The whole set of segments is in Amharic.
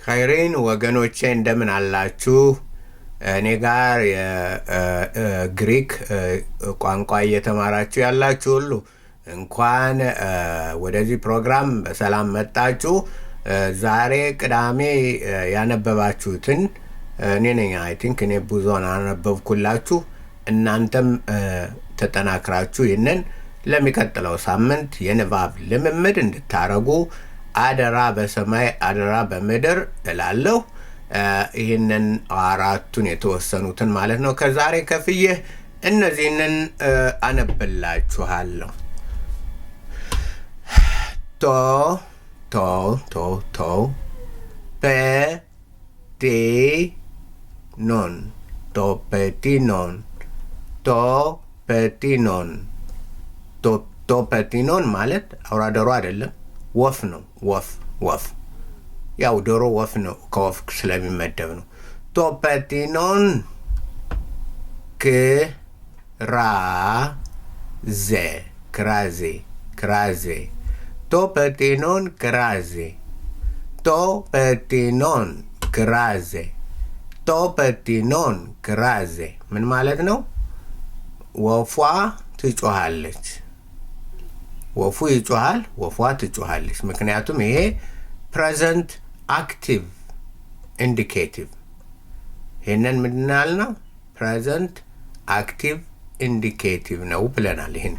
ኸይሬን ወገኖቼ እንደምን አላችሁ? እኔ ጋር የግሪክ ቋንቋ እየተማራችሁ ያላችሁ ሁሉ እንኳን ወደዚህ ፕሮግራም በሰላም መጣችሁ። ዛሬ ቅዳሜ ያነበባችሁትን እኔ ነኝ አይ ቲንክ እኔ ብዙውን አነበብኩላችሁ። እናንተም ተጠናክራችሁ ይህንን ለሚቀጥለው ሳምንት የንባብ ልምምድ እንድታረጉ አደራ በሰማይ አደራ በምድር እላለሁ። ይህንን አራቱን የተወሰኑትን ማለት ነው ከዛሬ ከፍዬ እነዚህንን አነብላችኋለሁ። ቶ ቶ ቶ ቶ ፔቲኖን ቶፔቲኖን ቶፔቲኖን ቶፔቲኖን ማለት አውራ ዶሮ አይደለም፣ ወፍ ነው። ወፍ ያው ዶሮ ወፍ ነው፣ ከወፍ ስለሚመደብ ነው። ቶፔቲኖን ክራዜ ቶፔቲኖን ክራዜ ቶፔቲኖን ክራዜ ምን ማለት ነው? ወፏ ትጮሃለች። ወፉ ይጮሃል፣ ወፏ ትጮሃለች። ምክንያቱም ይሄ ፕሬዘንት አክቲቭ ኢንዲኬቲቭ ይህንን ምንድናል ነው ፕሬዘንት አክቲቭ ኢንዲኬቲቭ ነው ብለናል። ይህን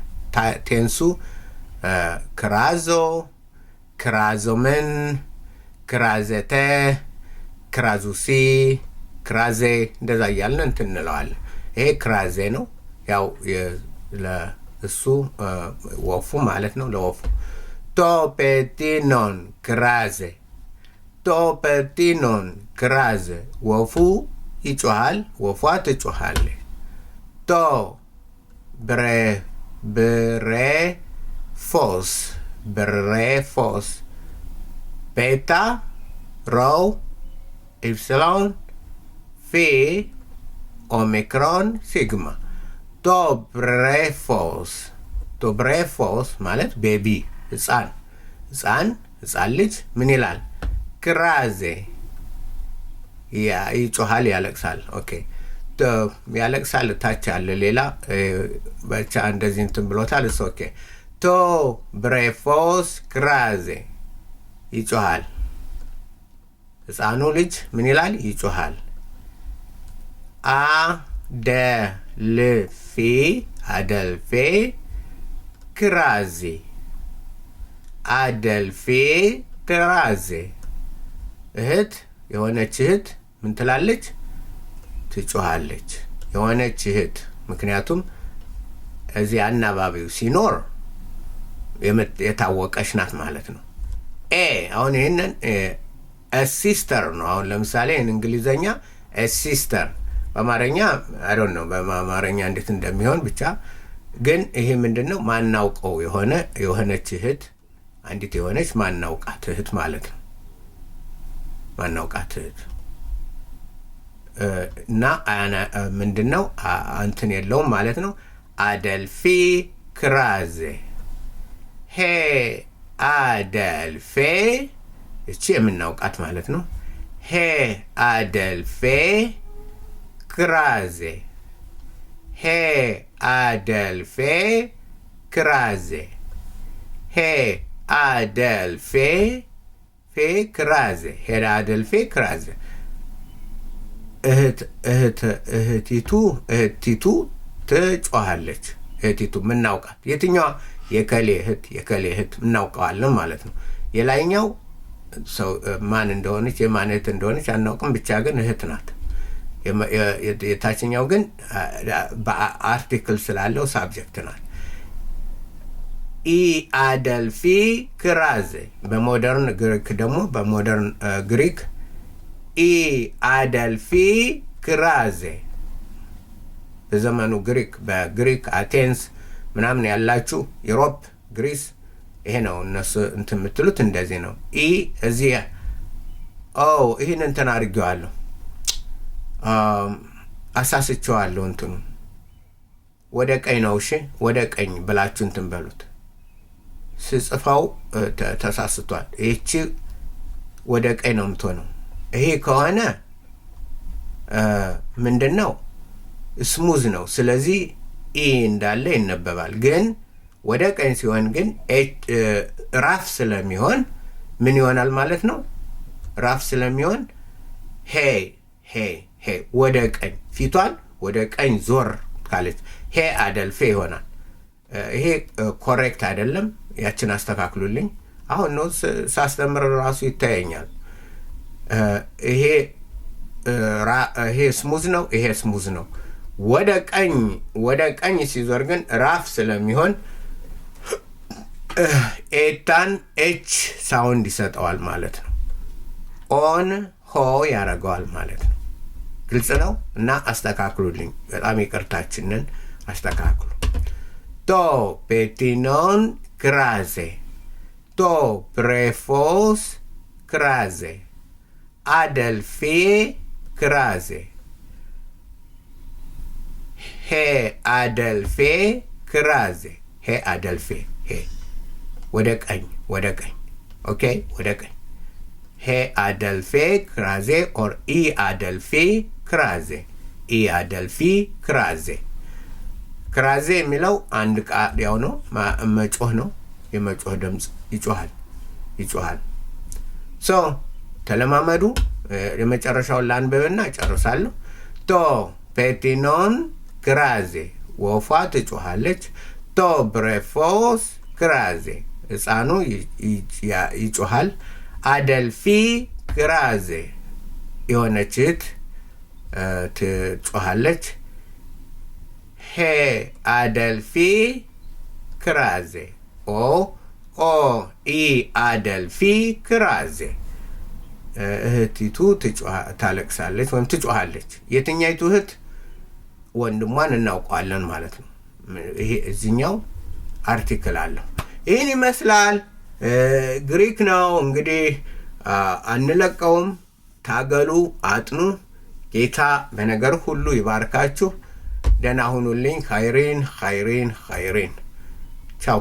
ቴንሱ ክራዞ፣ ክራዞምን፣ ክራዘተ፣ ክራዙሲ፣ ክራዜ እንደዛ እያልን እንትን እንለዋለን። ይሄ ክራዜ ነው። ያው እሱ ወፉ ማለት ነው። ለወፉ ቶፔቲኖን ክራዜ ወፉ ይጮሃል፣ ወፏ ትጮሃለች። ቶ ብሬፎስ ቤታ ሮው ኢፕሲሎን ፊ ኦሚክሮን ሲግማ ቶብሬፎስ ማለት ቤቢ ህፃን ልጅ ምን ይላል? ክራዜ ይጮሃል፣ ያለቅሳል። ኦኬ ያለቅሳል ታች አለ ሌላ ብቻ እንደዚህ እንትን ብሎታል። እሱ ኦኬ ቶብሬፎስ ክራዜ ይጮሃል። ህፃኑ ልጅ ምን ይላል? ይጮሃል። አደልፌ ክራዜ እህት የሆነች እህት ምን ትላለች? ትጮሃለች። የሆነች እህት ምክንያቱም እዚህ አናባቢው ሲኖር የታወቀች ናት ማለት ነው። አሁን ይህንን ሲስተር ነው። አሁን ለምሳሌ እንግሊዘኛ ሲስተር በአማርኛ አይ ዶንት ኖ በአማርኛ እንዴት እንደሚሆን ብቻ ግን ይሄ ምንድነው ማናውቀው የሆነች እህት፣ አንዲት የሆነች ማናውቃት እህት ማለት ነው። ማናውቃት እህት እና ምንድነው እንትን የለውም ማለት ነው። አደልፊ ክራዜ አደልፌ እቺ የምናውቃት ማለት ነው። አደልፌ ክራዜ አደልፌ ክራዜ አደልፌ ክራዜ እህቲቱ ትጮሃለች። እህቲቱ ምናውቃት የትኛዋ? የከሌ እህት እናውቀዋለን ማለት ነው። የላይኛው ሰው ማን እንደሆነች የማን እህት እንደሆነች አናውቅም፣ ብቻ ግን እህት ናት። የታችኛው ግን በአርቲክል ስላለው ሳብጀክት ናት። አደልፊ ክራዜ በሞደርን ግሪክ ደግሞ በሞደርን ግሪክ አደልፊ ክራዜ በዘመኑ ግሪክ በግሪክ አቴንስ ምናምን ያላችሁ ዩሮፕ ግሪስ ይሄ ነው እነሱ እንትን የምትሉት እንደዚህ ነው። እዚህ ይህን እንትን አድርጌዋለሁ፣ አሳስቸዋለሁ። እንትኑ ወደ ቀኝ ነው። እሺ ወደ ቀኝ ብላችሁ እንትን በሉት። ስጽፋው ተሳስቷል። ይህቺ ወደ ቀኝ ነው የምትሆነው። ይሄ ከሆነ ምንድነው ስሙዝ ነው። ስለዚህ ኢ እንዳለ ይነበባል። ግን ወደ ቀኝ ሲሆን ግን ራፍ ስለሚሆን ምን ይሆናል ማለት ነው? ራፍ ስለሚሆን ሄ ወደ ቀኝ ፊቷን ወደ ቀኝ ዞር ካለች ሄ አደልፌ ይሆናል። ይሄ ኮሬክት አይደለም። ያችን አስተካክሉልኝ። አሁን ነው ሳስተምር ራሱ ይታየኛል። ይሄ ስሙዝ ነው፣ ይሄ ስሙዝ ነው። ወደ ቀኝ ሲዞር ግን ራፍ ስለሚሆን ኤታን ኤች ሳውንድ ይሰጠዋል ማለት ነው። ኦን ሆ ያደርገዋል ማለት ነው። ግልጽ ነው። እና አስተካክሉልኝ። በጣም ይቅርታችንን አስተካክሉ። ቶ ፔቲኖን ክራዜ ቶ ብሬፎስ ክራዜ አደልፌ ክራዜ ሄ አደልፌ ክራዜ ሄ አደልፌ ሄ ወደ ቀኝ ኦኬ ወደ ቀኝ ሄ አደልፌ ክራዜ ኦር ኢ አደልፌ ክራዜ ኢ አደልፊ ክራዜ ክራዜ የሚለው አንድ ቃል ያው ነው። መጮህ ነው። የመጮህ ድምፅ ይጮሃል። ሶ ተለማመዱ። የመጨረሻውን ላንብብና ጨርሳለሁ። ቶ ፔቲኖን ክራዜ ወፏ ትጮሃለች። ቶ ብሬፎስ ክራዜ ሕፃኑ ይጮሃል። አደልፊ ክራዜ የሆነች እህት ትጮሃለች። ሄ አደልፊ ክራዜ ኦ ኢ አደልፊ ክራዜ እህቲቱ ታለቅሳለች ወይም ትጮሃለች። የትኛይቱ እህት? ወንድሟን እናውቀዋለን ማለት ነው። ይሄ እዚህኛው አርቲክል አለው። ይህን ይመስላል። ግሪክ ነው እንግዲህ አንለቀውም። ታገሉ፣ አጥኑ። ጌታ በነገር ሁሉ ይባርካችሁ። ደህና ሁኑልኝ። ኸይሪን ቻው።